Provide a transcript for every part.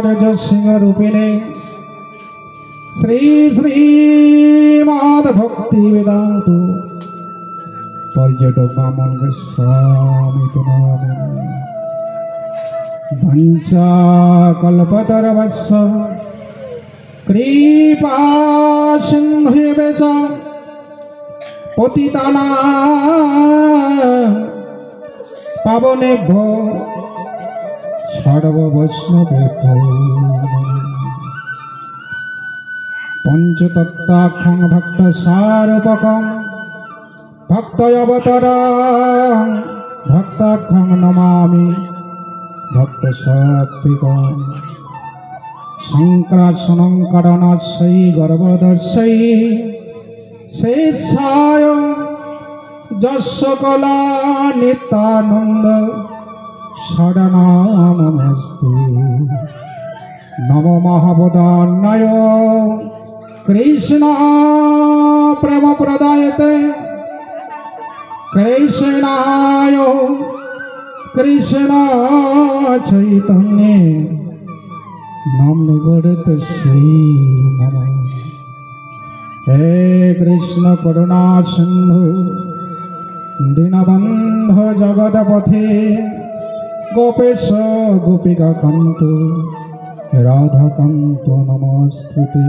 राज सिंह रूपिणे श्री श्रीमद् भक्ति वेदांत पर्यटक बामन गोस्वामी वंचा कल्पतरवस्स कृपा सिन्धुभ्यश्च पतितानां पावनेभ्यो सर्ववैष्णवेभ्यो पंचतत्त्वाख्यं भक्तसारूपकं भक्तयवतरं भक्ताख्यं नमामि भक्तसात्विकं शङ्करासनं करणस्यै गर्भदस्यै शेषाय जस्य कला नित्यानंद शरणमस्ते नमो महावदान्नाय कृष्ण प्रेम प्रदायते कृष्णाय कृष्ण चैतन्ये नमोगुरुतस्मै नमः। हे कृष्ण करुणा सिंधु दीनबन्धु जगदपथे गोपेश गोपिका कान्त राधा कान्त नमस्ते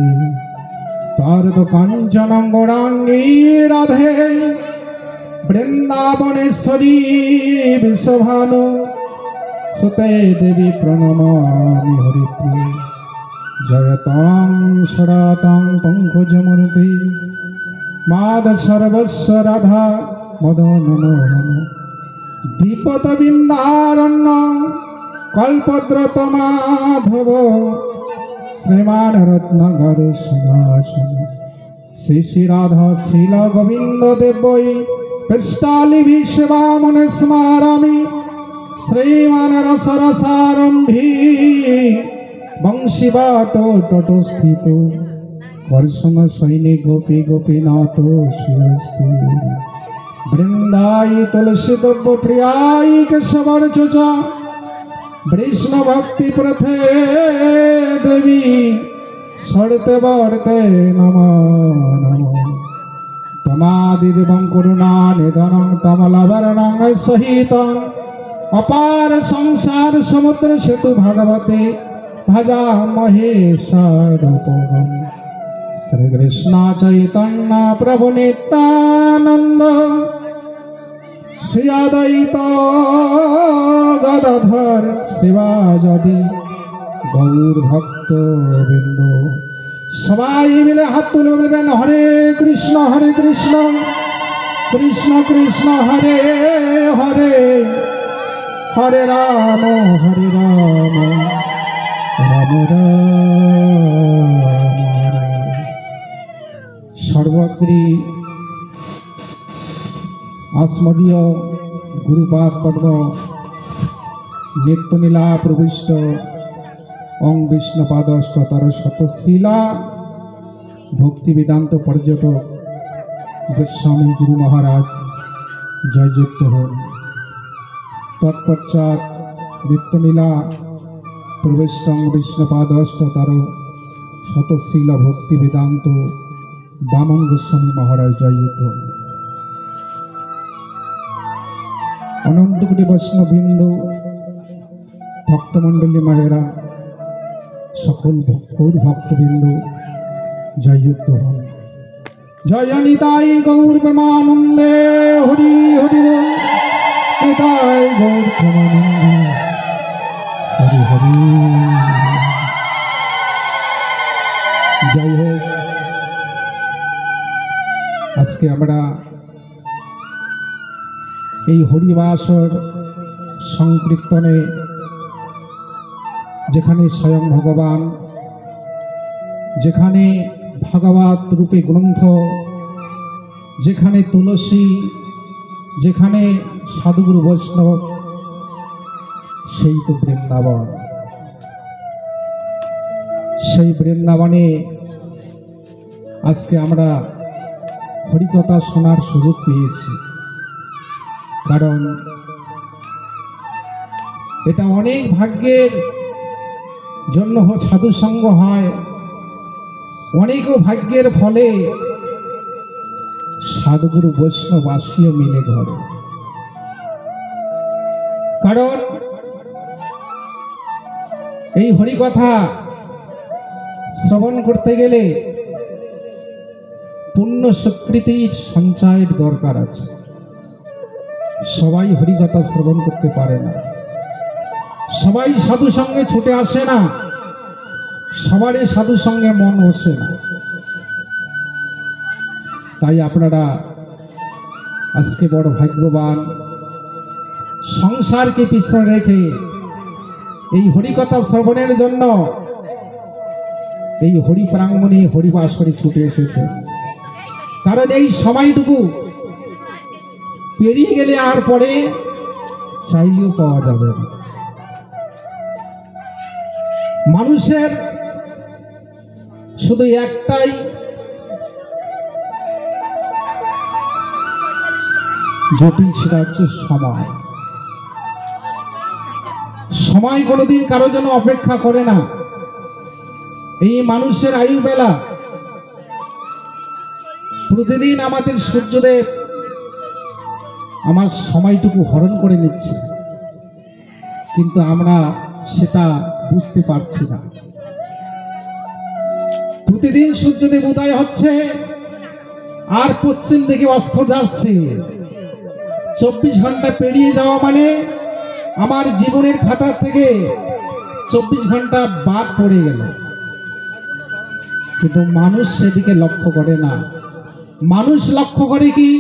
तारक कांचन गौरांगी राधे वृंदावनेश्वरी विश्वभानु सुते देवी प्रणमामि हरिप्रिय जयतां सदातां पंकजमूर्ति माद सर्वस्व राधा मदन मोहन दीपत बिंदारण्य कल्पद्रुत माधव श्रीमान रत्नगर सिंहासन श्री श्री राधा शील गोविंद देवै पृष्ठाली विश्वामन स्मारामि श्रीमान रसरसारंभी वंशीवाटो टटो स्थित कर्षण सैनिक गोपी गोपीनाथ शिरस्ति वृंदाई तुलसी दब्ब प्रियाई केशवर्चुचा वैष्णव भक्ति प्रथे देवी सड़ते बढ़ते नमो नमो तमादिदेवं करुणा निधनं तमलवर्णं सहितं अपार संसार समुद्र सेतु भगवते भजा महेश्वरूपं श्री कृष्ण चैतन्य प्रभु नित्यानंद श्री अद्वैत गदाधर शिवाजि गौर भक्त वृंद सबाई मिले हाथ तुले बोलबेन हरे कृष्ण कृष्ण कृष्ण हरे हरे हरे राम राम सर्वग्री आस्मदीय गुरुपाद पद्म नित्यलीला प्रविष्ट ओं विष्णुपादष्टतर शतशीला भक्ति वेदांत पर्यटक गोस्वामी गुरु महाराज जययुक्त हन। तत्पश्चात नित्यलीला प्रविष्ट ओं विष्णुपादष्टतर शतशीला भक्ति वेदांत बामन गोस्वामी महाराज जययुक्त हन। अनंत कोटि वैष्णवबृंद भक्तमंडली माहेरा सकल गौर भक्तबृंद जययुक्त हन। जय निताई गौर प्रेमानंदे हरि हरि बोल निताई गौर प्रेमानंदे हरि हरि जय हो। आज के আমরা এই হরিবাসর সংকীর্তনে যেখানে স্বয়ং ভগবান যেখানে ভাগবত রূপে গ্রন্থ যেখানে তুলসী যেখানে সাধুগুরু বৈষ্ণব সেই তো বৃন্দাবন। সেই বৃন্দাবনে আজকে আমরা হরিকথা শোনার সুযোগ পেয়েছি, কারণ এটা অনেক ভাগ্যের জন্য সাধু সঙ্গ হয়, অনেকও ভাগ্যের ফলে সাধুগুরু বৈষ্ণব আসিয়ে মিলে ঘরে। কারণ এই হরিকথা শ্রবণ করতে গেলে পুণ্য স্বীকৃতির সঞ্চয়ের দরকার আছে। সবাই হরিকথা শ্রবণ করতে পারে না, সবাই সাধু সঙ্গে ছুটে আসে না, সবারই সাধু সঙ্গে মন বসে না। তাই আপনারা আজকে বড় ভাগ্যবান, সংসারকে পিছনে রেখে এই হরিকথা শ্রবণের জন্য এই হরি প্রাঙ্গণে হরিবাসরে ছুটে এসেছে। কারণ এই সময়টুকু পেরিয়ে গেলে আর পরে চাইলেও পাওয়া যাবে না। মানুষের শুধু একটাই জটিল, সেটা হচ্ছে সময়। সময় কোনোদিন কারো জন্য অপেক্ষা করে না। এই মানুষের আয়ু বেলা, প্রতিদিন আমাদের সূর্যদেব আমার সময়টুকু হরণ করে নিচ্ছে, কিন্তু আমরা সেটা বুঝতে পারছি না। প্রতিদিন সূর্যদেব উদয় হচ্ছে আর পশ্চিম দিকে অস্ত যাচ্ছে। 24 ঘন্টা পেরিয়ে যাওয়া মানে আমার জীবনের খাতা থেকে 24 ঘন্টা বাদ পড়ে গেল। কিন্তু মানুষ সেদিকে লক্ষ্য করে না। মানুষ লক্ষ্য করে কি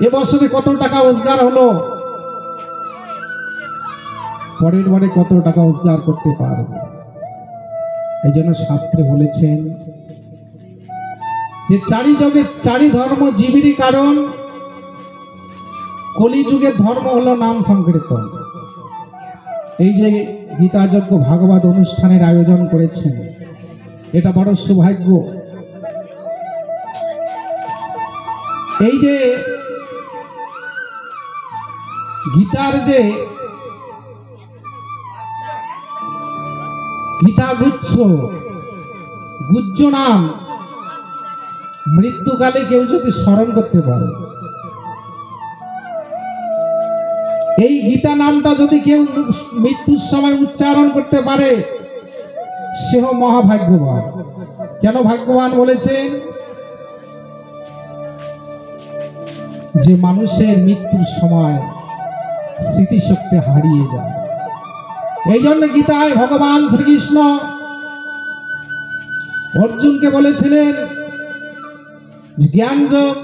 এবছরে কত টাকা রোজগার হলো, পরের বারে কত টাকা রোজগার করতে পারবে। এই জন্য শাস্ত্রে বলেছেন যে চারি ধর্ম জীবেরই কারণ, কলিযুগের ধর্ম হলো নাম সংকীর্তন। এই যে গীতাযজ্ঞ ভাগবত অনুষ্ঠানের আয়োজন করেছেন, এটা বড় সৌভাগ্য। এই যে গীতার যে গীতা গুজ্জ নাম মৃত্যুকালে কেউ যদি স্মরণ করতে পারে, এই গীতা নামটা যদি কেউ মৃত্যুর সময় উচ্চারণ করতে পারে, সে মহাভাগ্যবান। কেন ভাগ্যবান বলেছেন? যে মানুষের মৃত্যুর সময় স্মৃতিশক্তি হারিয়ে যায়। এই জন্য গীতায় ভগবান শ্রীকৃষ্ণ অর্জুনকে বলেছিলেন জ্ঞান যোগ,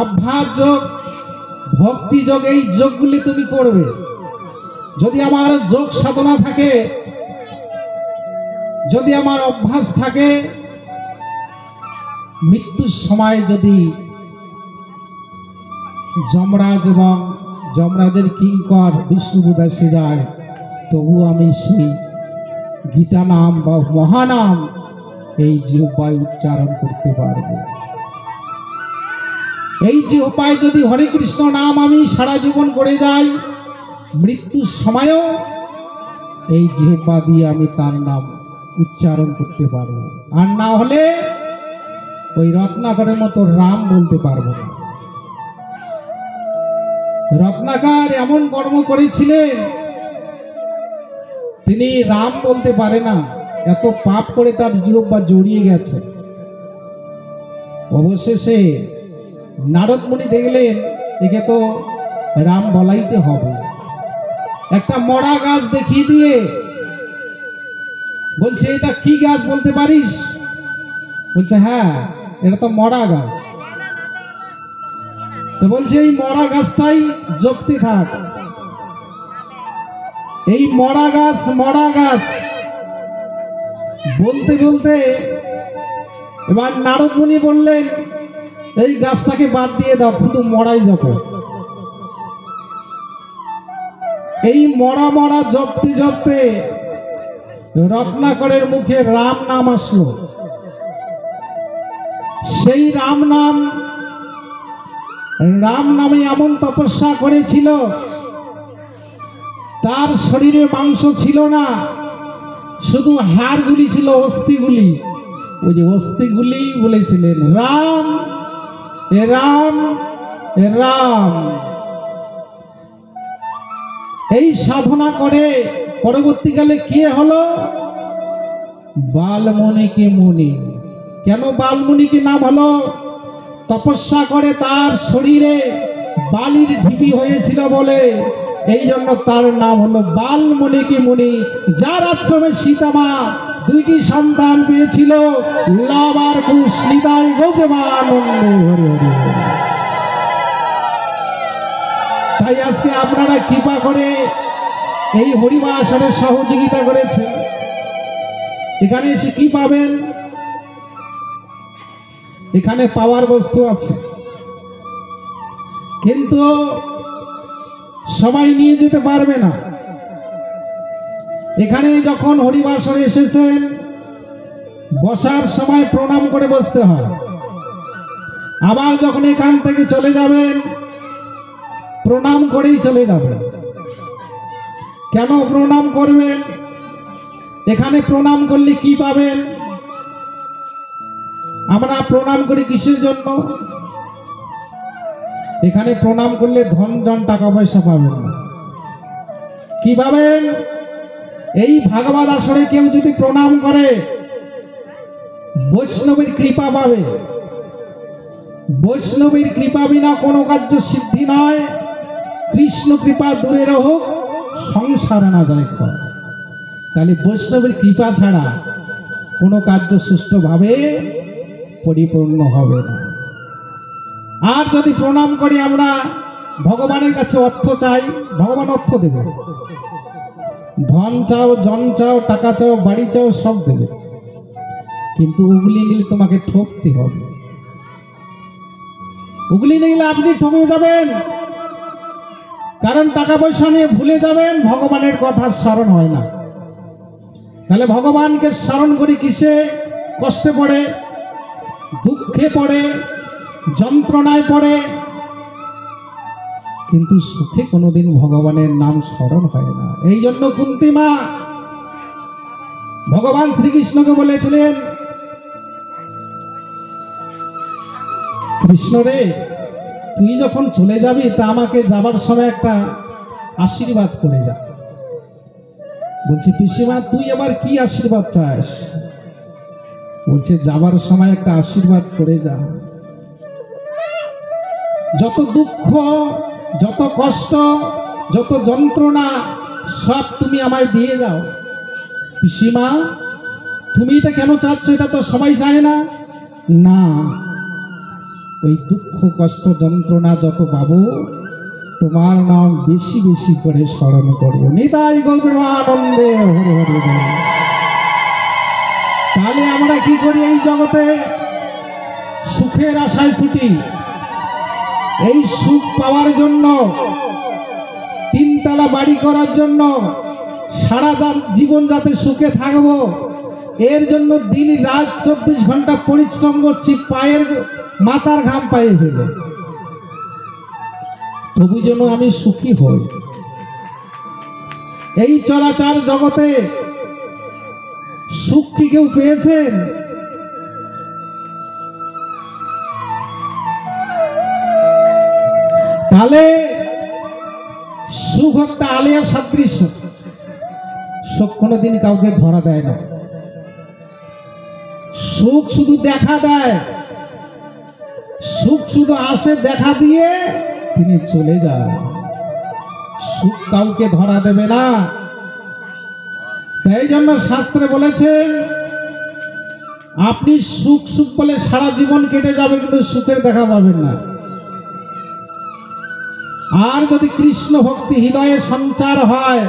অভ্যাস যোগ, ভক্তি যোগ, এই যোগগুলি তুমি করবে। যদি আমার যোগ সাধনা থাকে, যদি আমার অভ্যাস থাকে, মৃত্যুর সময় যদি যমরাজ এবং যমরাজের কিঙ্কর বিষ্ণু এসে যায়, তবু আমি সেই গীতা নাম বা মহানাম এই জিহ্বায় উচ্চারণ করতে পারবো। এই জিহ্বায় যদি হরে কৃষ্ণ নাম আমি সারা জীবন করে যাই, মৃত্যুর সময়ও এই জিহ্বা দিয়ে আমি তার নাম উচ্চারণ করতে পারবো। আর না হলে ওই রত্নাকরের মতো রাম বলতে পারবো না। রত্নাকর এমন কর্ম করেছিলেন, তিনি রাম বলতে পারে না, এত পাপ করে তার জিহ্বা জড়িয়ে গেছে। অবশেষে নারদ মুনি দেখলেন একে তো রাম বলাইতে হবে। একটা মরা গাছ দেখিয়ে দিয়ে বলছে, এটা কি গাছ বলতে পারিস? বলছে, হ্যাঁ, এটা তো মরা গাছ। তো বলছে, এই মরা গাছটাই জপতে থাক। এই মরা গাছ বলতে বলতে এবার নারদ মুনি বললেন, এই গাছটাকে বাদ দিয়ে দাও, শুধু মরাই জপ। এই মরা জপতে জপতে রত্নাকরের মুখে রাম নাম আসলো। সেই রাম নামে এমন তপস্যা করেছিল, তার শরীরে মাংস ছিল না, শুধু হাড়গুলি ছিল, অস্থিগুলি। ওই যে অস্থিগুলি বলেছিলেন রাম এ রাম এ রাম। এই সাধনা করে পরবর্তীকালে কি হলো? বালমুনিকে মুনি। কেন বালমুনিকে নাম হলো? তপস্যা করে তার শরীরে বালির ঢিবি হয়েছিল বলে এই জন্য তার নাম হলো বালমুনিকে মুনি। যার আশ্রমে সীতামা দুইটি সন্তান পেয়েছিল, লব আর কুশ। নিতাই গৌরবানন্দে হরি হরি। তাই আজকে আপনারা কৃপা করে এই হরিবাসরে সহযোগিতা করেছে। এখানে এসে কি পাবেন? এখানে পাওয়ার বস্তু আছে, কিন্তু সবাই নিয়ে যেতে পারবে না। এখানে যখন হরিবাসরে এসেছেন, বসার সময় প্রণাম করে বসতে হয়। আবার যখন এখান থেকে চলে যাবেন, প্রণাম করেই চলে যাবেন। কেন প্রণাম করবেন? এখানে প্রণাম করলে কি পাবেন? আমরা প্রণাম করি কিসের জন্য? এখানে প্রণাম করলে ধন জন টাকা পয়সা পাবেন না। কি পাবেন? এই ভাগবত আসরে কেউ যদি প্রণাম করে, বৈষ্ণবের কৃপা পাবে। বৈষ্ণবের কৃপা বিনা কোনো কার্য সিদ্ধি নয়। কৃষ্ণ কৃপা দূরে হোক, সংসার না যায়। তাহলে বৈষ্ণবের কৃপা ছাড়া কোনো কার্য সুষ্ঠুভাবে পরিপূর্ণ হবে না। আর যদি প্রণাম করি আমরা, ভগবানের কাছে অর্থ চাই, ভগবান অর্থ দেবে। ধন চাও, জন চাও, টাকা চাও, বাড়ি চাও, সব দেবে। কিন্তু ওগুলি নিলে তোমাকে ঠকতে হবে। ওগুলি নিলে আপনি ঠকে যাবেন। কারণ টাকা পয়সা নিয়ে ভুলে যাবেন, ভগবানের কথা স্মরণ হয় না। তাহলে ভগবানকে স্মরণ করি কিসে? কষ্টে পড়ে, দুঃখে পড়ে, যন্ত্রণায় পড়ে, কিন্তু সুখে কোনোদিন ভগবানের নাম স্মরণ হয় না। এই জন্য কুন্তী মা ভগবান শ্রীকৃষ্ণকে বলেছিলেন, কৃষ্ণ রে, তুই যখন চলে যাবি তা আমাকে যাবার সময় একটা আশীর্বাদ করে যা। বলছে পিসিমা, তুই আবার কি আশীর্বাদ চাস? বলছে যাবার সময় একটা আশীর্বাদ করে যা। যত দুঃখ, যত কষ্ট, যত যন্ত্রণা সব তুমি আমায় দিয়ে যাও। পিসিমা, তুমি এটা কেন চাচ্ছ? এটা তো সবাই চায় না। না, ওই দুঃখ কষ্ট যন্ত্রণা যত পাবো, তোমার নাম বেশি বেশি করে স্মরণ করবো। নিতাই গৌরবানন্দে হরি হরি। তাহলে আমরা কি করি? এই জগতে সুখের আশায় ছুটি। এই সুখ পাওয়ার জন্য, তিনতলা বাড়ি করার জন্য, সারা জীবন যাতে সুখে থাকবো, এর জন্য দিন রাত 24 ঘন্টা পরিশ্রম করছি, পায়ের মাথার ঘাম পায়ে ফেলে, তবু যেন আমি সুখী হই। এই চলাচল জগতে সুখ কি কেউ পেয়েছেন? তাহলে সুখ একটা আলিয়া সাদৃশ্য। সুখ কোনোদিন কাউকে ধরা দেয় না। সুখ শুধু দেখা দেয়। সুখ শুধু আসে দেখা দিয়ে তিনি চলে যান। সুখ কাউকে ধরা দেবে না। তাই জন্য শাস্ত্রে বলেছেন, আপনি সুখ সুখ বলে সারা জীবন কেটে যাবে, কিন্তু সুখের দেখা পাবেন না। আর যদি কৃষ্ণ ভক্তি হৃদয়ে সঞ্চার হয়,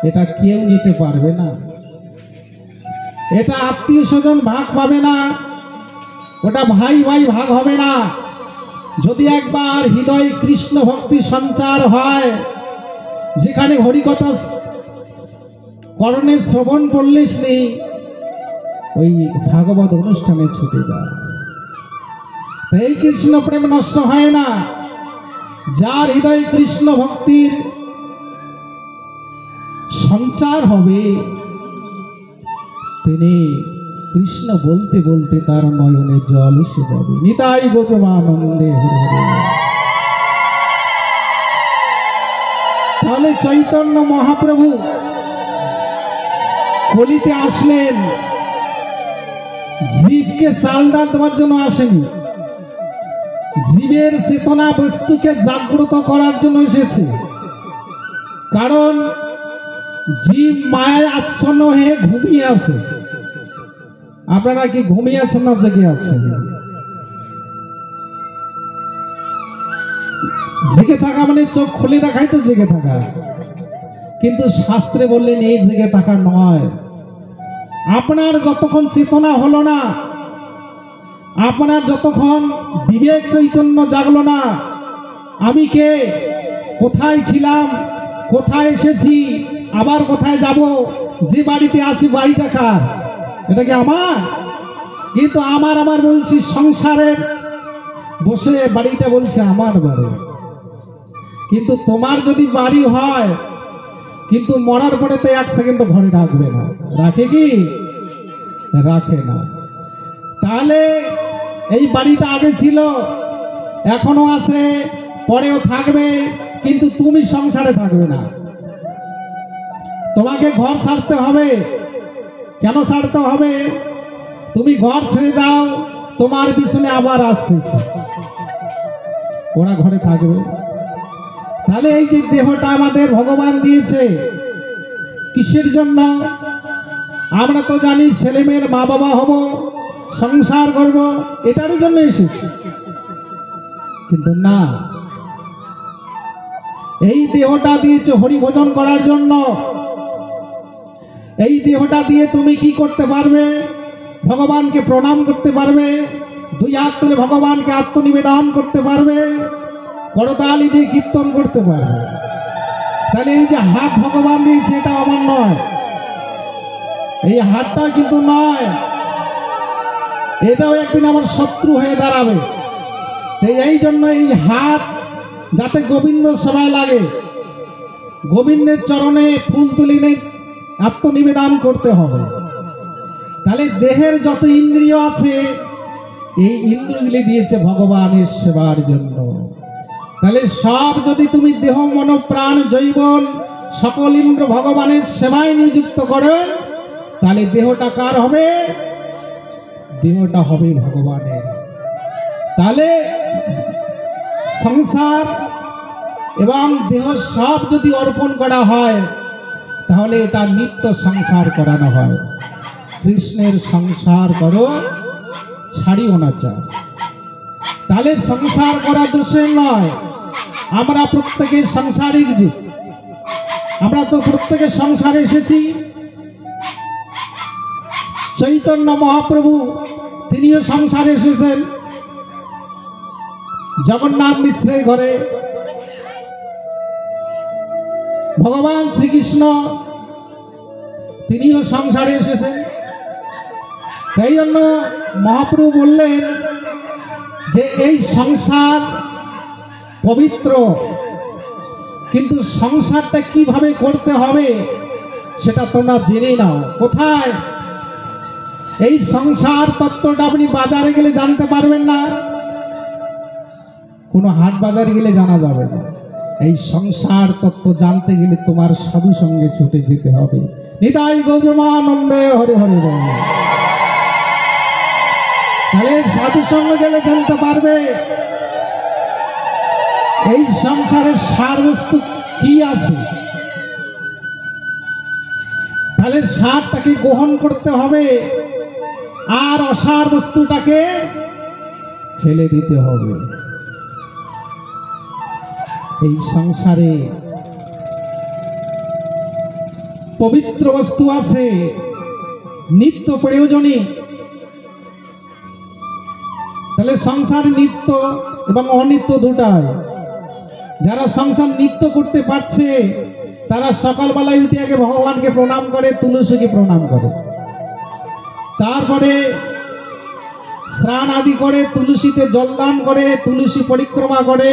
এটা কেউ নিতে পারবে না। এটা আত্মীয় স্বজন ভাগ পাবে না, ওটা ভাই ভাই ভাগ হবে না। যদি একবার হৃদয়ে কৃষ্ণ ভক্তি সঞ্চার হয়, যেখানে হরিকথা করণে শ্রবণ করলেই নেই, ওই ভাগবত অনুষ্ঠানে ছুটে যায়। এই কৃষ্ণ প্রেম নষ্ট হয় না। যার হৃদয়ে কৃষ্ণ ভক্তির সঞ্চার হবে, তিনি কৃষ্ণ বলতে বলতে তার নয়নে জল এসে যাবে। নিতাই গৌরবানন্দে হরি হরি। তাহলে চৈতন্য মহাপ্রভু কলিতে আসলেন, জীবকে চাল ডাল দেওয়ার জন্য আসেনি, জীবের চেতনা বস্তুকে জাগ্রত করার জন্য এসেছে। কারণ জীব মায়ায় আচ্ছন্ন হয়ে ঘুমিয়ে আছে। আপনারা কি ঘুমিয়ে আছেন না জেগে আছেন? জেগে থাকা মানে চোখ খুলে রাখাই তো জেগে থাকা, কিন্তু শাস্ত্রে বললেন এই জেগে থাকা নয়। আপনার যতক্ষণ চেতনা হলো না, আপনার যতক্ষণ বিবেক চৈতন্য জাগলো না, আমি কে, কোথায় ছিলাম, কোথায় এসেছি, আবার কোথায় যাব, যে বাড়িতে আছি বাড়িটা কার, এটা কি আমার? কিন্তু আমার বলছি সংসারের বসে বাড়িটা বলছে আমার বাড়ি। কিন্তু তোমার যদি বাড়ি হয়, কিন্তু মরার পরে তো এক সেকেন্ড ঘরে রাখবে না, রাখে কি? রাখে না। তাহলে এই বাড়িটা আগে ছিল, এখনো আছে, পরেও থাকবে, কিন্তু তুমি সংসারে থাকবে না। তোমাকে ঘর ছাড়তে হবে। কেন ছাড়তে হবে? তুমি ঘর ছেড়ে দাও, তোমার পিছনে আবার আসতেছে, ওরা ঘরে থাকবে। তাহলে এই যে দেহটা আমাদের ভগবান দিয়েছে কিসের জন্য? আমরা তো জানি ছেলে মেয়ের মা বাবা হব, সংসার করব, এটারই জন্য এসেছি। কিন্তু না, এই দেহটা দিয়েছে হরি ভজন করার জন্য। এই দেহটা দিয়ে তুমি কি করতে পারবে? ভগবানকে প্রণাম করতে পারবে, দুই হাত তুলে ভগবানকে আত্মনিবেদন করতে পারবে, করতালি দিয়ে কীর্তন করতে পারবে। তাহলে এই যে হাত ভগবান দিয়েছে, এটা আমার নয়, এই হাতটা কিন্তু নয়, এটাও একদিন আমার শত্রু হয়ে দাঁড়াবে। এই জন্য এই হাত যাতে গোবিন্দ সেবায় লাগে, গোবিন্দের চরণে ফুল তুলে আত্মনিবেদন করতে হবে। তাহলে দেহের যত ইন্দ্রিয় আছে, এই ইন্দ্রিয়গুলি দিয়েছে ভগবানের সেবার জন্য। তাহলে সব যদি তুমি দেহ মন প্রাণ জৈবন সকল ইন্দ্র ভগবানের সেবায় নিযুক্ত করেন, তাহলে দেহটা কার হবে? দেহটা হবে ভগবানের। তাহলে সংসার এবং দেহ সব যদি অর্পণ করা হয়, তাহলে এটা নিত্য সংসার করানো হয়। কৃষ্ণের সংসার করো, ছাড়িও না চা। তাহলে সংসার করা দোষের নয়। আমরা প্রত্যেকে সংসারিক জীব, আমরা তো প্রত্যেকে সংসারে এসেছি। চৈতন্য মহাপ্রভু তিনিও সংসারে এসেছেন, জগন্নাথ মিশ্রের ঘরে। ভগবান শ্রীকৃষ্ণ তিনিও সংসারে এসেছেন। তাই জন্য মহাপ্রভু বললেন যে এই সংসার পবিত্র, কিন্তু সংসারটা কিভাবে করতে হবে সেটা তোমরা জেনে নাও। কোথায়? এই সংসার তত্ত্বটা আপনি বাজারে গেলে জানতে পারবেন না, কোনো হাট বাজারে গেলে জানা যাবে না। এই সংসার তত্ত্ব জানতে গেলে তোমার সাধু সঙ্গে ছুটে যেতে হবে। নিতাই গৌরমানন্দে হরি হরি বল। তাহলে সাধু সঙ্গে গেলে জানতে পারবে এই সংসারের সার বস্তু কি আছে। তাহলে সারটাকে গ্রহণ করতে হবে, আর অসার বস্তুটাকে ফেলে দিতে হবে। এই সংসারে পবিত্র বস্তু আছে, নিত্য প্রয়োজনীয়। তাহলে সংসার নিত্য এবং অনিত্য দুটাই। যারা সংসার নিত্য করতে পারছে, তারা সকালবেলায় উঠে আগে ভগবানকে প্রণাম করে, তুলসীকে প্রণাম করে, তারপরে স্নান আদি করে, তুলসীতে জলদান করে, তুলসী পরিক্রমা করে,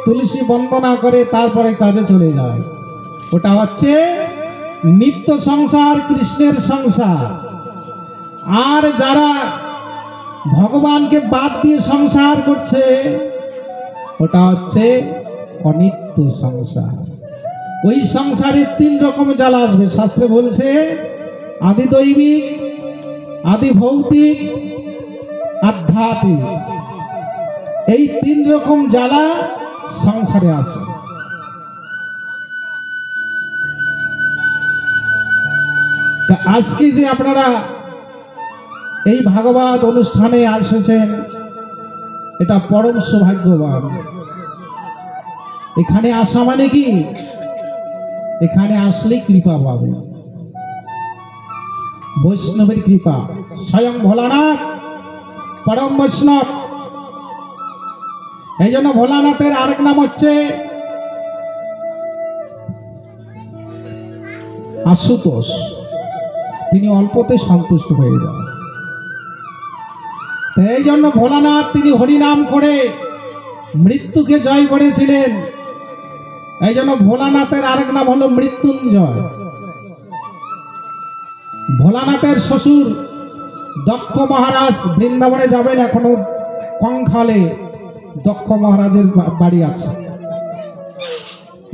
তুলসী বন্দনা করে, তারপরে কাজে চলে যায়। ওটা হচ্ছে নিত্য সংসার, কৃষ্ণের সংসার। আর যারা ভগবানকে বাদ দিয়ে সংসার করছে ওটা হচ্ছে অনিত্য সংসার। ওই সংসারে তিন রকম জ্বালা আসবে। শাস্ত্রে বলছে আদি দৈবিক, আদি ভৌতিক, আধ্যাত্মিক। এই তিন রকম জ্বালা সংসারে আছে। আজকে যে আপনারা এই ভাগবত অনুষ্ঠানে এসেছেন এটা পরম সৌভাগ্যবান। এখানে আসা মানে কি, এখানে আসলে কৃপা পাবে, বৈষ্ণবের কৃপা। স্বয়ং ভোলানাথ পরম বৈষ্ণব। এই জন্য ভোলানাথের আরেক নাম হচ্ছে আশুতোষ। তিনি অল্পতে সন্তুষ্ট হয়ে যান। এই জন্য ভোলানাথ তিনি হরিনাম করে মৃত্যুকে জয় করেছিলেন। এই জন্য ভোলানাথের আরেক নাম হলো মৃত্যুঞ্জয়। ভোলানাথের শ্বশুর দক্ষ মহারাজ, বৃন্দাবনে যাবেন এখনো কঙ্খালে দক্ষ মহারাজের বাড়ি আছে,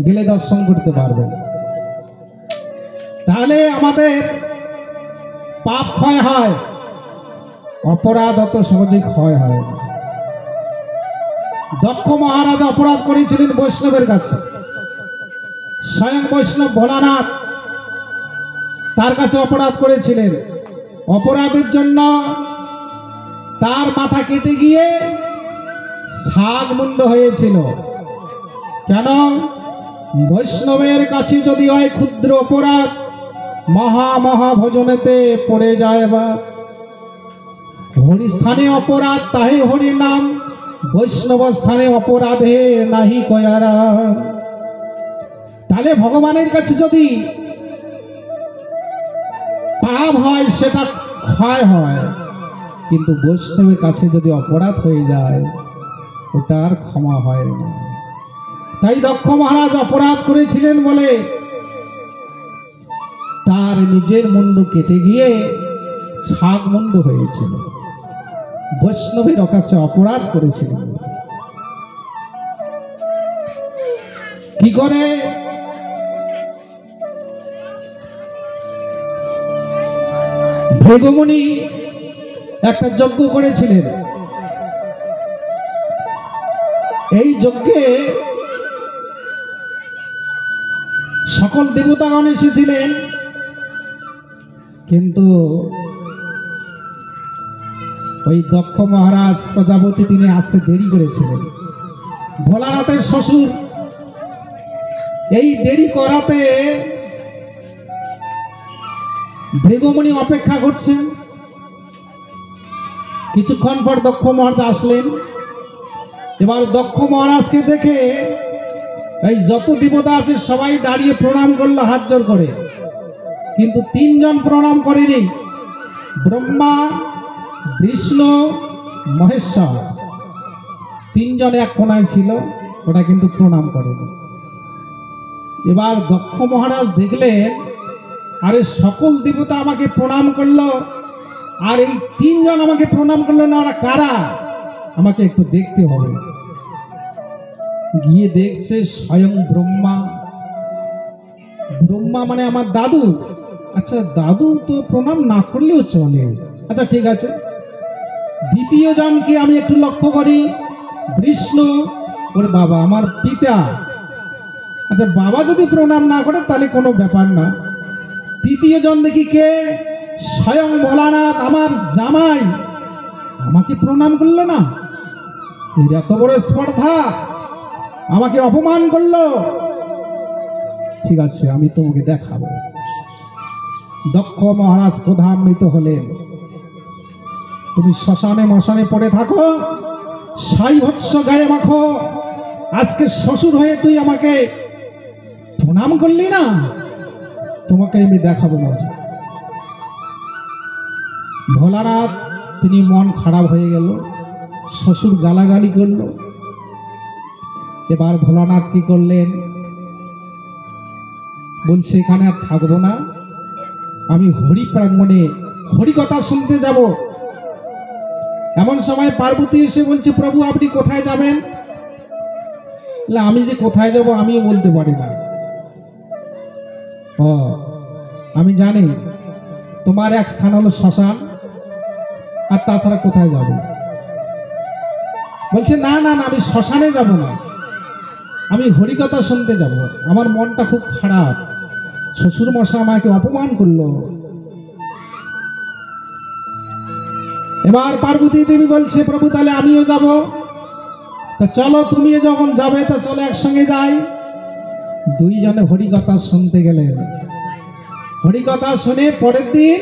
গেলে দর্শন করতে পারবেন। তাহলে আমাদের পাপ ক্ষয় হয়, অপরাধ অত সহজে ক্ষয় হয় না। দক্ষ মহারাজ অপরাধ করেছিলেন বৈষ্ণবের কাছে। স্বয়ং বৈষ্ণব ভোলানাথ তার কাছে অপরাধ করেছিলেন। অপরাধের জন্য তার মাথা কেটে গিয়ে শাগ মুন্ড হয়েছিল। কেন? বৈষ্ণবের কাছে যদি হয় ক্ষুদ্র অপরাধ, মহা ভোজনেতে পড়ে যায়। বা হরিস্থানে অপরাধ তাহে হরি নাম, বৈষ্ণব স্থানে অপরাধে নাহি কয়ারা। তাহলে ভগবানের কাছে যদি পাপ হয় সেটা ক্ষয় হয়, কিন্তু বৈষ্ণবের কাছে যদি অপরাধ হয়ে যায় ওটা আর ক্ষমা হয় না। তাই দক্ষ মহারাজ অপরাধ করেছিলেন বলে তার নিজের মুন্ড কেটে গিয়ে ছাগ মুন্ড হয়েছিল। বৈষ্ণবের কাছে অপরাধ করেছিলেন। কি করে? ভৃগুমুনি একটা যজ্ঞ করেছিলেন। এই যজ্ঞে সকল দেবতাগণ এসেছিলেন, কিন্তু ওই দক্ষ মহারাজ প্রজাপতি তিনি আসতে দেরি করেছিলেন। ভোলানাথের শ্বশুর এই দেরি করাতে ভৃগুমুনি অপেক্ষা করছেন। কিছুক্ষণ পর দক্ষ মহারাজ আসলেন। এবার দক্ষ মহারাজকে দেখে এই যত দেবতা আছে সবাই দাঁড়িয়ে প্রণাম করলো হাত জোর করে, কিন্তু তিনজন প্রণাম করেনি। ব্রহ্মা, বিষ্ণু, মহেশ্বর তিনজন এক কোনায় ছিল, ওটা কিন্তু প্রণাম করেনি। এবার দক্ষ মহারাজ দেখলেন আরে সকল দেবতা আমাকে প্রণাম করলো আর এই তিনজন আমাকে প্রণাম করলো না, ওরা কারা? আমাকে একটু দেখতে হবে। গিয়ে দেখছে স্বয়ং ব্রহ্মা। ব্রহ্মা মানে আমার দাদু। আচ্ছা দাদু তো প্রণাম না করলেও চলে, আচ্ছা ঠিক আছে। দ্বিতীয় জনকে আমি একটু লক্ষ্য করি, বিষ্ণু। ওর বাবা আমার পিতা। আচ্ছা বাবা যদি প্রণাম না করে তাহলে কোনো ব্যাপার না। তৃতীয় জন দেখি কে? স্বয়ং ভোলানাথ আমার জামাই, আমাকে প্রণাম করলো না। এত বড় স্পর্ধা, আমাকে অপমান করলো। ঠিক আছে আমি তোমাকে দেখাবো। দক্ষ মহারাজ ক্রোধান্বিত হলেন। তুমি শ্মশানে মশানে পড়ে থাকো, সাই ভৎস গায়ে মাখো, আজকে শ্বশুর হয়ে তুই আমাকে প্রণাম করলি না, তোমাকে আমি দেখাবো মজা। ভোলানাথ তিনি মন খারাপ হয়ে গেল, শ্বশুর গালাগালি করলো। এবার ভোলানাথ কি করলেন? বলছে এখানে আর থাকবো না, আমি হরি প্রাঙ্গণে হরিকথা শুনতে যাব। এমন সময় পার্বতী এসে বলছে, প্রভু আপনি কোথায় যাবেন? আমি যে কোথায় যাব আমিও বলতে পারি না। ও, আমি জানি তোমার এক স্থান হলো শ্মশান, আর তাছাড়া কোথায় যাব? বলছে না না না, আমি শ্মশানে যাব না, আমি হরিকথা শুনতে যাব। আমার মনটা খুব খারাপ, শ্বশুর মশাই আমাকে অপমান করলো। এবার পার্বতী দেবী বলছে, প্রভু তাহলে আমিও যাব। তা চলো, তুমিও যখন যাবে তা চলো একসঙ্গে যাই। দুইজনে হরিকথা শুনতে গেলেন। হরিকথা শুনে পরের দিন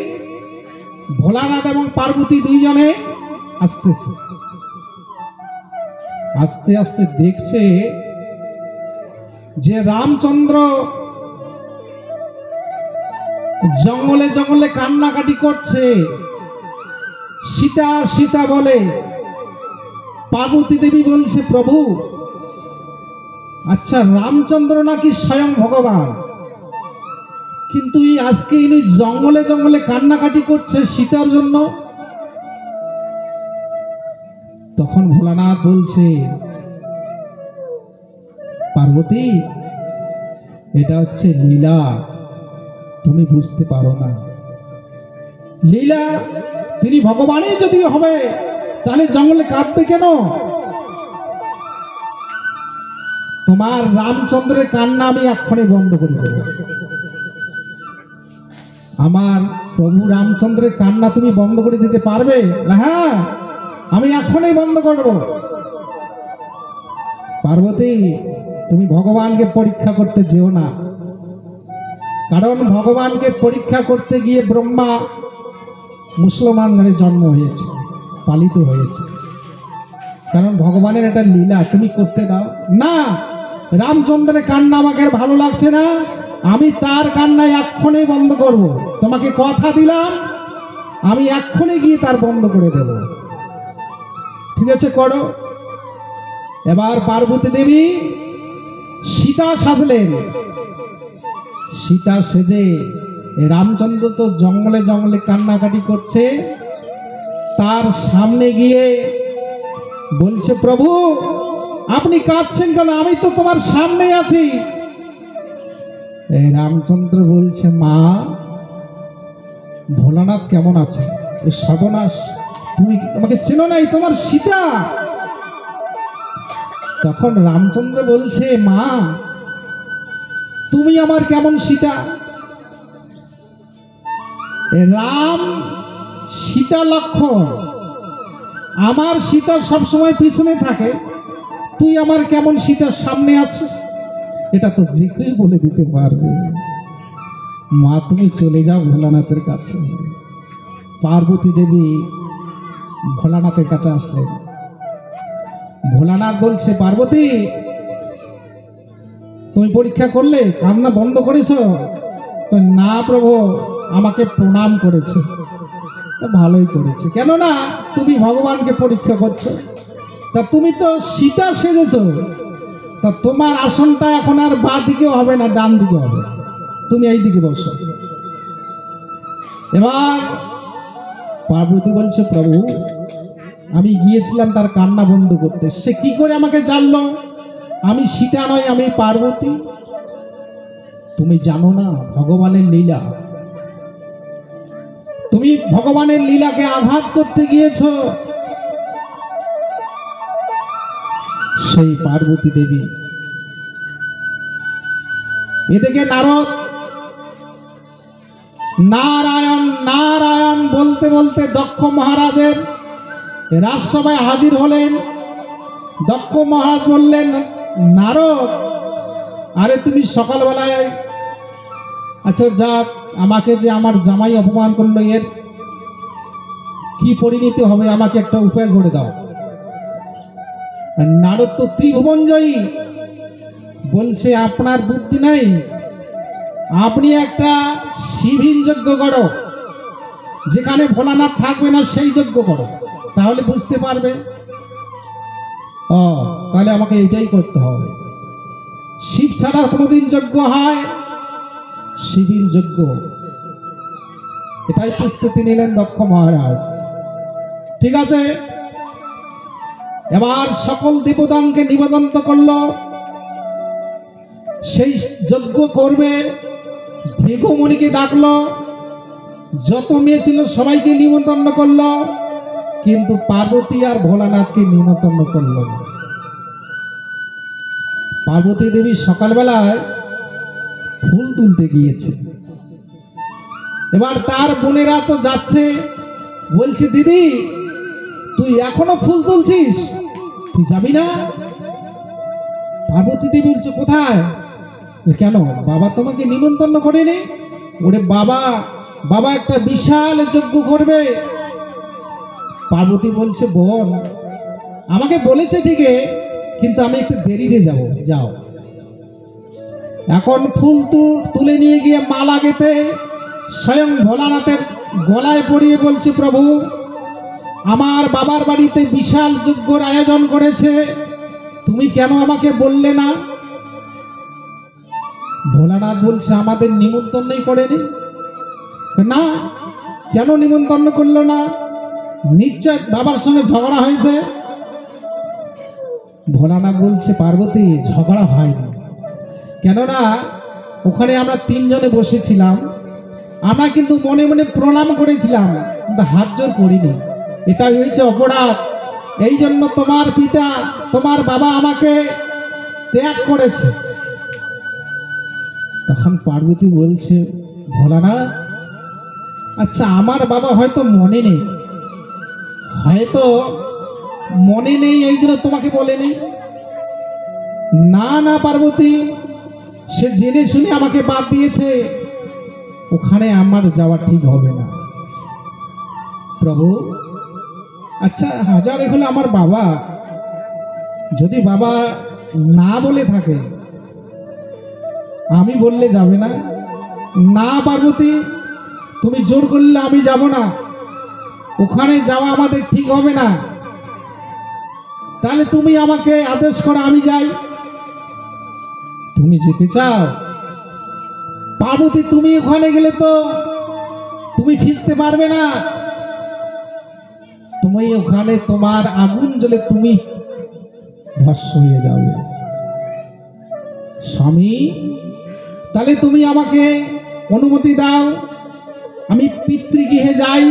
ভোলানাথ এবং পার্বতী দুইজনে আসতেছে। আস্তে আস্তে দেখছে যে রামচন্দ্র জঙ্গলে জঙ্গলে কান্নাকাটি করছে, সীতা সীতা বলে। পার্বতী দেবী বলছে, প্রভু আচ্ছা রামচন্দ্র নাকি স্বয়ং ভগবান, কিন্তু আজকে ইনি জঙ্গলে জঙ্গলে কান্নাকাটি করছে সীতার জন্য। তখন ভোলানাথ বলছে, পার্বতী এটা হচ্ছে লীলা, তুমি বুঝতে পারো না। লীলা, তিনি ভগবানই যদি হবে তাহলে জঙ্গলে কাঁদবে কেন? তোমার রামচন্দ্রের কান্না আমি এক্ষুনি বন্ধ করে দেব। আমার প্রভু রামচন্দ্রের কান্না তুমি বন্ধ করে দিতে পারবে? হ্যাঁ, আমি এখনই বন্ধ করব। পার্বতী, তুমি ভগবানকে পরীক্ষা করতে যেও না, কারণ ভগবানকে পরীক্ষা করতে গিয়ে ব্রহ্মা মুসলমান ঘরে জন্ম হয়েছে, পালিত হয়েছে। কারণ ভগবানের এটা লীলা, তুমি করতে দাও না। রামচন্দ্রের কান্না আমাকে ভালো লাগছে না, আমি তার কান্না এক্ষুনি বন্ধ করব। তোমাকে কথা দিলাম, আমি এক্ষুনি গিয়ে তার বন্ধ করে দেব। ঠিক আছে, করো। এবার পার্বতী দেবী সীতা সাজলেন। সীতা সেজে রামচন্দ্র তো জঙ্গলে জঙ্গলে কান্নাকাটি করছে, তার সামনে গিয়ে বলছে, প্রভু আপনি কাঁদছেন কেন? আমি তো তোমার সামনে আছি। রামচন্দ্র বলছে, মা ভোলানাথ কেমন আছে? সর্বনাশ, তুমি আমাকে চেনো নাই, তোমার সীতা। তখন রামচন্দ্র বলছে, মা তুমি আমার কেমন সীতা? রাম সীতা লক্ষণ, আমার সীতা সবসময় পিছনে থাকে, তুই আমার কেমন সীতার সামনে আছে? এটা তো যে কেউ বলে দিতে পারবে। মা তুমি চলে যাও ভোলানাথের কাছে। পার্বতী দেবী ভোলানাথের কাছে আসলেন। ভোলানাথ বলছে, পার্বতী তুমি পরীক্ষা করলে, কান্না বন্ধ করেছ? না প্রভু, আমাকে প্রণাম করেছে। ভালোই করেছে, কেননা তুমি ভগবানকে পরীক্ষা করছো। তা তুমি তো সীতা সেজেছ, তা তোমার আসনটা এখন আর বাঁ দিকে হবে না, ডান দিকে হবে, তুমি এই দিকে বসো। এবার পার্বতী বলছে, প্রভু আমি গিয়েছিলাম তার কান্না বন্ধ করতে, সে কি করে আমাকে জানলো আমি সীতা নয়, আমি পার্বতী? তুমি জানো না ভগবানের লীলা, তুমি ভগবানের লীলাকে আঘাত করতে গিয়েছ। সেই পার্বতী দেবী এদিকে নারদ নারায়ণ নারায়ণ বলতে বলতে দক্ষ মহারাজের রাজসভায় হাজির হলেন। দক্ষ মহারাজ বললেন, নারদ আরে তুমি সকালবেলায়, আচ্ছা যাক, আমাকে যে আমার জামাই অপমান করলো, এর কি পরিণতি হবে, আমাকে একটা উপায় করে দাও। নারদ তো ত্রিভুবন জয়ী, বলছে আপনার বুদ্ধি নাই, আপনি একটা শিবির যজ্ঞ করো, যেখানে ভোলানাথ থাকবে না সেই যজ্ঞ করো, তাহলে বুঝতে পারবে। তাহলে আমাকে এটাই করতে হবে। শিব ছাড়া কোনোদিন যজ্ঞ হয়? শিবির যজ্ঞ। এটাই প্রস্তুতি নিলেন দক্ষ মহারাজ। ঠিক আছে, এবার সকল দেবতাকে নিবেদন করলো, সেই যজ্ঞ করবে। ভৃগুমুনিকে ডাকলো, যত মেয়ে ছিল সবাইকে নিমন্ত্রণ করলো, কিন্তু পার্বতী আর ভোলানাথকে নিমন্ত্রণ করলো না। পার্বতী দেবী সকালবেলায় ফুল তুলতে গিয়েছে। এবার তার বোনেরা তো যাচ্ছে, বলছে দিদি তুই এখনো ফুল তুলছিস, তুই যাবি না? পার্বতী দেবী বলছে কোথায়? কেন, বাবা তোমাকে নিমন্ত্রণ করেনি? ওরে বাবা, বাবা একটা বিশাল যজ্ঞ করবে। পার্বতী বলছে বোন আমাকে বলেছে ঠিকই, কিন্তু আমি একটু দেরিতে যাব, যাও। এখন ফুল তুলে নিয়ে গিয়ে মালা গেঁথে স্বয়ং ভোলানাথের গলায় পরিয়ে বলছে প্রভু আমার বাবার বাড়িতে বিশাল যজ্ঞর আয়োজন করেছে, তুমি কেন আমাকে বললে না? ভোলানাথ বলছে আমাদের নিমন্ত্রণই করেনি। না, কেন নিমন্ত্রণ করলো না? নিশ্চয় বাবার সঙ্গে ঝগড়া হয়েছে। ভোলানাথ বলছে পার্বতী ঝগড়া হয়নি, কেননা ওখানে আমরা তিনজনে বসেছিলাম, আমরা কিন্তু মনে মনে প্রণাম করেছিলাম, কিন্তু হাত জোর করিনি। এটাই হয়েছে অপরাধ। এই জন্য তোমার পিতা তোমার বাবা আমাকে ত্যাগ করেছে। তখন পার্বতী বলছে ভোলানাথ আচ্ছা আমার বাবা হয়তো মনে নেই, হয়তো মনে নেই এই জন্য তোমাকে বলেনি। না না পার্বতী, সে জেনে শুনে আমাকে বাদ দিয়েছে, ওখানে আমার যাওয়া ঠিক হবে না। প্রভু আচ্ছা হাজারে হলে আমার বাবা, যদি বাবা না বলে থাকে আমি বললে যাবে না? না পার্বতী, তুমি জোর করলে আমি যাব না, ওখানে যাওয়া আমাদের ঠিক হবে না। তাহলে তুমি আমাকে আদেশ করো আমি যাই। তুমি যেতে চাও? পার্বতী তুমি ওখানে গেলে তো তুমি ফিরতে পারবে না, তুমি ওখানে তোমার আগুন জ্বলে তুমি ভস্ম হয়ে যাবে। স্বামী তাহলে তুমি আমাকে অনুমতি দাও, আমি পিতৃগৃহে যাই।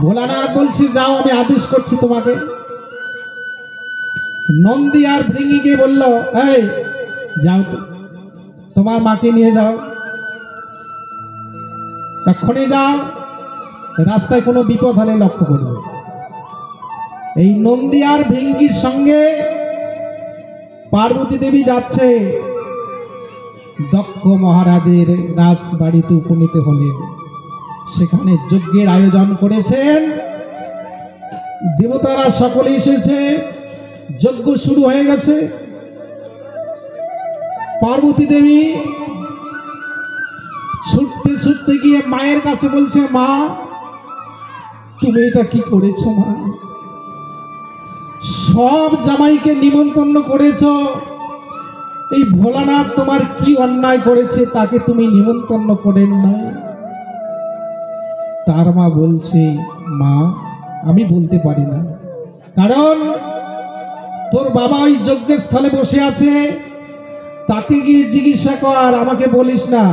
ভোলানাথ বলছে যাও, আমি আদেশ করছি তোমাকে। নন্দী আর ভৃঙ্গিকে বলল এই যাও তো, তোমার মাকে নিয়ে যাও, এক্ষণে যাও, রাস্তায় কোনো বিপদ হলে লক্ষ্য করবে। এই নন্দী আর ভৃঙ্গির সঙ্গে পার্বতী দেবী যাচ্ছে। দক্ষ মহারাজের রাজবাড়িতে উপনীত হলেন, সেখানে যজ্ঞের আয়োজন করেছেন, দেবতারা সকলে এসেছে, যজ্ঞ শুরু হয়ে গেছে। পার্বতী দেবী ছুটতে ছুটতে গিয়ে মায়ের কাছে বলছে মা তুমি এটা কি করেছো মা? সব জামাইকে নিমন্ত্রণ করেছো, এই ভোলানাথ তোমার কি অন্যায় করেছে তাকে তুমি নিমন্ত্রণ করেন না? তার মা বলছে মা আমি বলতে পারি না, কারণ তোর বাবা ওই যজ্ঞের স্থলে বসে আছে, তাকে গিয়ে জিজ্ঞাসা কর, আমাকে বলিস না।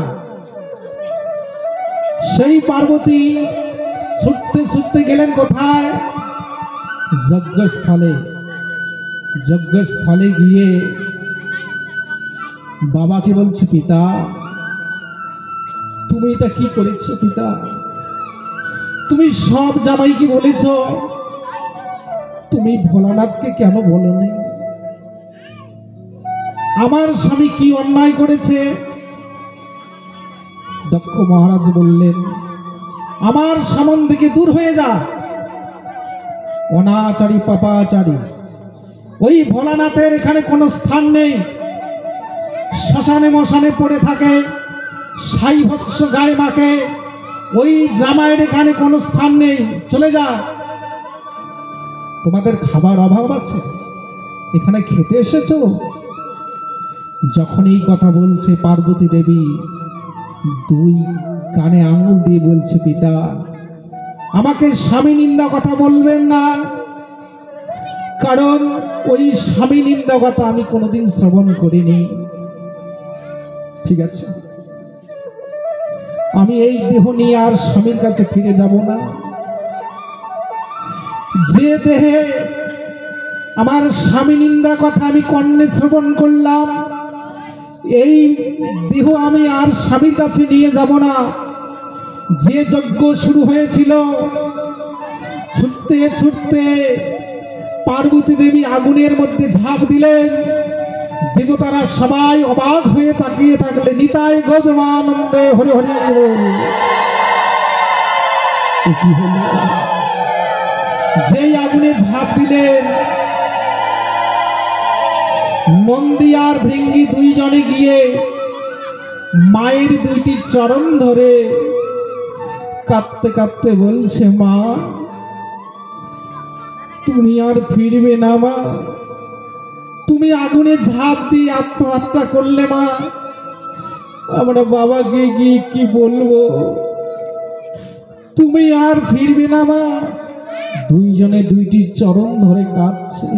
সেই পার্বতী ছুটতে ছুটতে গেলেন কোথায়? যজ্ঞস্থলে। যজ্ঞস্থলে গিয়ে বাবাকে বলছে পিতা তুমি এটা কি করেছো পিতা? তুমি সব জামাইকে বলেছ, তুমি ভোলানাথকে কেন বলনি? আমার স্বামী কি অন্যায় করেছে? দক্ষ মহারাজ বললেন আমার সামন থেকে দূর হয়ে যা, অনাচারী পাপাচারী। ওই ভোলানাথের এখানে কোনো স্থান নেই, শ্মশানে মশানে পড়ে থাকে, সাই ভৎস গায়ে মাকে, ওই জামাইয়ের এখানে কোনো স্থান নেই, চলে যা। তোমাদের খাবার অভাব আছে, এখানে খেতে এসেছো? যখন এই কথা বলছে পার্বতী দেবী দুই কানে আঙুল দিয়ে বলছে, পিতা আমাকে স্বামী নিন্দা কথা বলবেন না, কারণ ওই স্বামী নিন্দা কথা আমি কোনোদিন শ্রবণ করিনি। ঠিক আছে, আমি এই দেহ নিয়ে আর স্বামীর কাছে ফিরে যাব না। যে দেহে আমার স্বামী নিন্দা কথা আমি কর্ণে শ্রবণ করলাম, এই দেহ আমি আর স্বামীর কাছে নিয়ে যাব না। যে যজ্ঞ শুরু হয়েছিল, ছুটতে ছুটতে পার্বতী দেবী আগুনের মধ্যে ঝাঁপ দিলেন। দেবতারা সবাই অবাক হয়ে তাকিয়ে থাকলেন। নিতাই গজমানন্দে হরি হরি বল। যেই আগুনে ঝাঁপ দিলেন, নন্দী আর ভৃঙ্গি দুইজনে গিয়ে মায়ের দুইটি চরণ ধরে কাঁদতে কাঁদতে বলছে, মা তুমি আর ফিরবে না মা, তুমি আগুনে ঝাঁপ দিয়ে আত্মহত্যা করলে মা, আমরা বাবাকে গিয়ে কি বলবো, তুমি আর ফিরবে না মা। দুইজনে দুইটি চরণ ধরে কাঁদছে।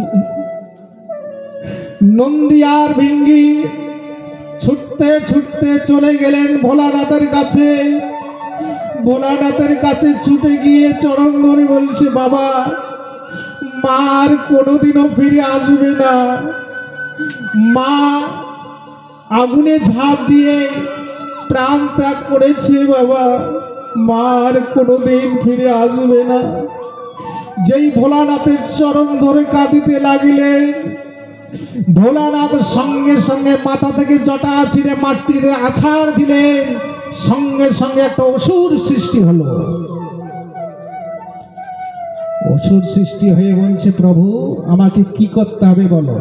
নন্দী আর ভৃঙ্গি ছুটতে ছুটতে চলে গেলেন ভোলানাথের কাছে। ভোলানাথের কাছে ছুটে গিয়ে চরণ ধরে বলছে, বাবা মা আর কোনোদিনও ফিরে আসবে না, মা আগুনে ঝাঁপ দিয়ে প্রাণ ত্যাগ করেছে, বাবা মা আর কোনোদিন ফিরে আসবে না। যেই ভোলানাথের চরণ ধরে কাঁদিতে লাগিলেন, ভোলানাথ সঙ্গে সঙ্গে মাথা থেকে জটা ছিঁড়ে মাটিতে আছাড় দিলেন। সঙ্গে সঙ্গে একটা অসুর সৃষ্টি হলো। অসুর সৃষ্টি হয়ে বলছে, প্রভু আমাকে কি করতে হবে বলো।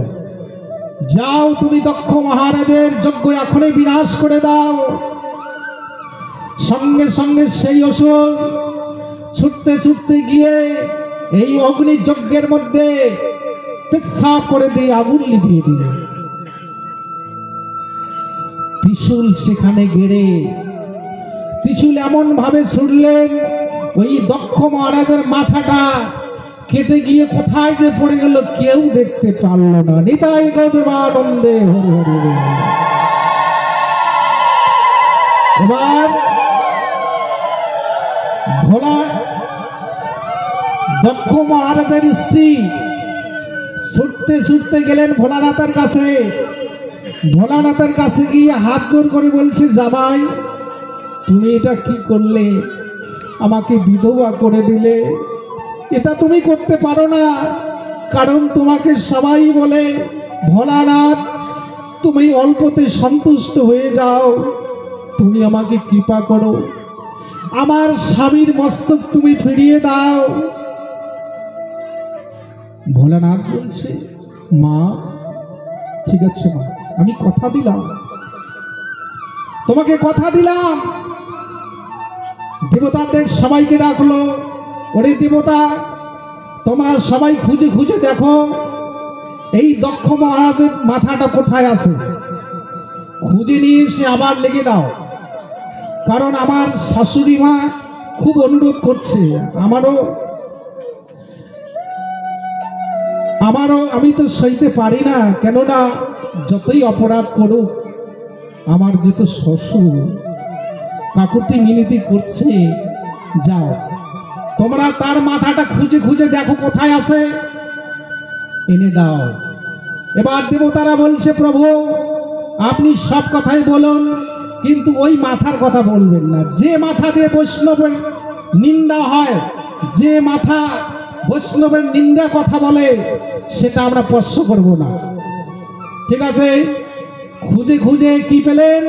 যাও তুমি দক্ষ মহারাজের যজ্ঞ এখনই বিনাশ করে দাও। সঙ্গে সঙ্গে সেই অসুর ছুটতে ছুটতে গিয়ে এই অগ্নি যজ্ঞের মধ্যে পেচ্ছাপ করে দিয়ে আগুন লিভিয়ে দিল। ত্রিশূল সেখানে গেড়ে ত্রিশূল এমন ভাবে ছুড়লেন, ওই দক্ষ মহারাজের মাথাটা কেটে গিয়ে কোথায় যে পড়ে গেল কেউ দেখতে পারল না। নিতাই গজমানন্দে হরি হরি বল। এবার ভোলা দক্ষ মহারাজের স্ত্রী ছুটতে ছুটতে গেলেন ভোলানাথের কাছে। ভোলানাথের কাছে গিয়ে হাত জোর করে বলছে, জামাই তুমি এটা কি করলে, আমাকে বিধবা করে দিলে। এটা তুমি করতে পারো না, কারণ তোমাকে সবাই বলে ভোলানাথ তুমি অল্পতে সন্তুষ্ট হয়ে যাও, তুমি আমাকে কৃপা করো, আমার স্বামীর মস্তক তুমি ফিরিয়ে দাও। ভোলানাথ বলছে, মা ঠিক আছে মা, আমি কথা দিলাম, তোমাকে কথা দিলাম। দেবতাদের সবাইকে ডাকলো, ওরে দেবতা তোমরা সবাই খুঁজে খুঁজে দেখো এই দক্ষ মহারাজের মাথাটা কোথায় আছে, খুঁজে নিয়ে এসে আবার লেগে দাও। কারণ আমার শাশুড়ি মা খুব অনুরোধ করছে, আমারও আমি তো সইতে পারি না, কেননা যতই অপরাধ করুক আমার যে তো শ্বশুর কাকুতি মিনতি করছে। যাও তোমরা তার মাথাটা খুঁজে খুঁজে দেখো কোথায় আছে, এনে দাও। এবার দেবতারা বলছে, প্রভু আপনি সব কথাই বলুন, কিন্তু ওই মাথার কথা বলবেন না। যে মাথা দিয়ে বৈষ্ণবের নিন্দা হয়, যে মাথা বৈষ্ণবের নিন্দা কথা বলে, সেটা আমরা স্পর্শ করব না। ঠিক আছে, খুঁজে খুঁজে কি পেলেন,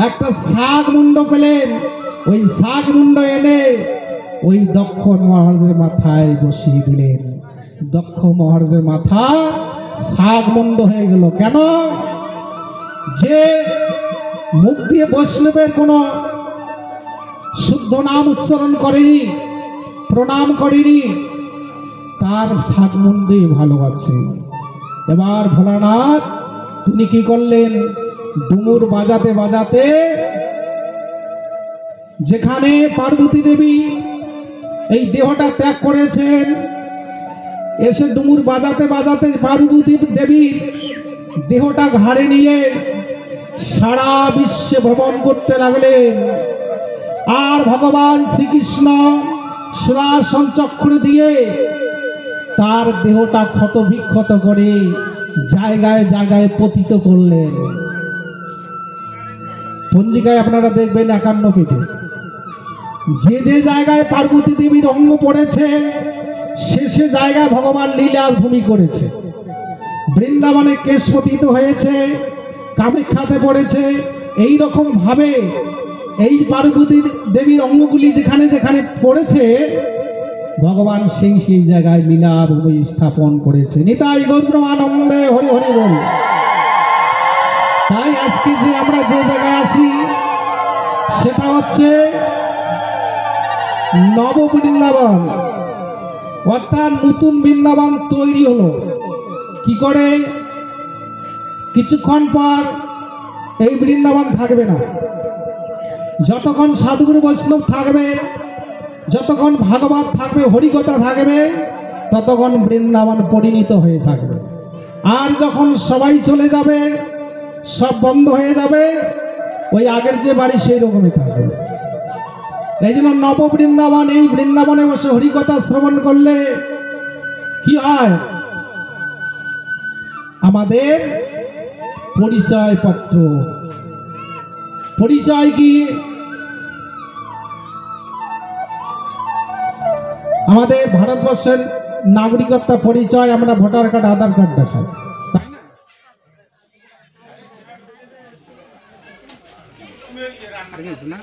একটা শাক মুন্ড পেলেন। ওই শাক মুন্ড এনে ওই দক্ষ মহারাজের মাথায় বসিয়ে দিলেন। দক্ষ মহারাজের মাথা শাক মুন্ড হয়ে গেল। কেন? যে মুখ দিয়ে বৈষ্ণবের কোনো শুদ্ধ নাম উচ্চারণ করেনি, প্রণাম করেনি, তার শাক মুন্ডে ভালো আছে। এবার ভোলানাথ তিনি কি করলেন, ডুমুর বাজাতে বাজাতে যেখানে পার্বতী দেবী এই দেহটা ত্যাগ করেছেন, এসে ডুমুর বাজাতে বাজাতে পার্বতী দেবীর দেহটা ঘাড়ে নিয়ে সারা বিশ্বে ভ্রমণ করতে লাগলেন। আর ভগবান শ্রীকৃষ্ণ সুদর্শন চক্র দিয়ে তার দেহটা ক্ষত বিক্ষত করে জায়গায় জায়গায় পতিত করলেন। পঞ্জিকায় আপনারা দেখবেন 51 পেটে যে যে জায়গায় পার্বতী দেবীর অঙ্গ পড়েছে সে জায়গায় ভগবান লীলা ভূমি করেছে। বৃন্দাবনে কেশ পতিত হয়েছে, কামাখ্যাতে পড়েছে। এই রকম ভাবে এই পার্বতী দেবীর অঙ্গগুলি যেখানে যেখানে পড়েছে ভগবান সেই সেই জায়গায় লীলা ভূমি স্থাপন করেছে। নিতাই গৌর আনন্দে হরি হরি বল। তাই আজকে যে আমরা যে জায়গায় আছি সেটা হচ্ছে নব বৃন্দাবন, অর্থাৎ নতুন বৃন্দাবন তৈরি হলো। কি করে? কিছুক্ষণ পর এই বৃন্দাবন থাকবে না। যতক্ষণ সাধুগুরু বৈষ্ণব থাকবে, যতক্ষণ ভাগবত থাকবে, হরিকথা থাকবে, ততক্ষণ বৃন্দাবন পরিণত হয়ে থাকবে। আর যখন সবাই চলে যাবে, সব বন্ধ হয়ে যাবে, ওই আগের যে বাড়ি সেই রকমই থাকবে। এই জন্য নব বৃন্দাবন, এই বৃন্দাবনে বসে হরিকথা শ্রবণ করলে কি হয়? আমাদের পরিচয় পত্র। পরিচয় কি? আমাদের ভারতবর্ষের নাগরিকত্ব পরিচয় আমরা ভোটার কার্ড, আধার কার্ড দেখাই, তাই না?